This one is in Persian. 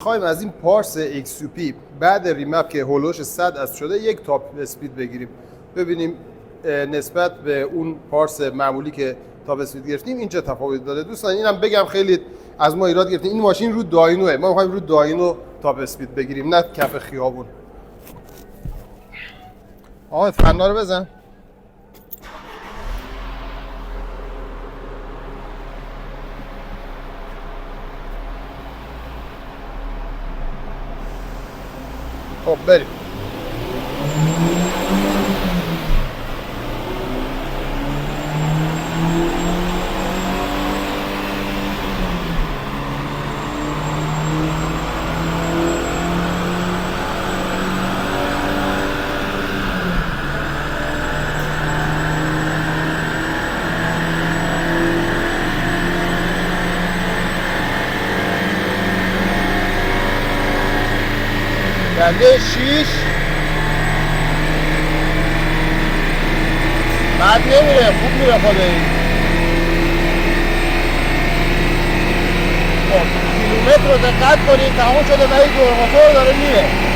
خواهیم از این پارس XUP بعد ریمپ که هولوش 100 از شده یک تاپ اسپید بگیریم ببینیم نسبت به اون پارس معمولی که تاپ اسپید گرفتیم این چه تفاوتی داره. دوستان اینم بگم خیلی از ما ایراد گرفتیم، این ماشین رو داینوه، ما می‌خوایم رو داینو تاپ اسپید بگیریم نه کف خیابون. آقا فنا رو بزن. خب بریم. دنده 6 بعد نمیره، خوب میره خدایی. خب کیلومتر رو دقت کنید تمام شده و این دور موتور داره میره.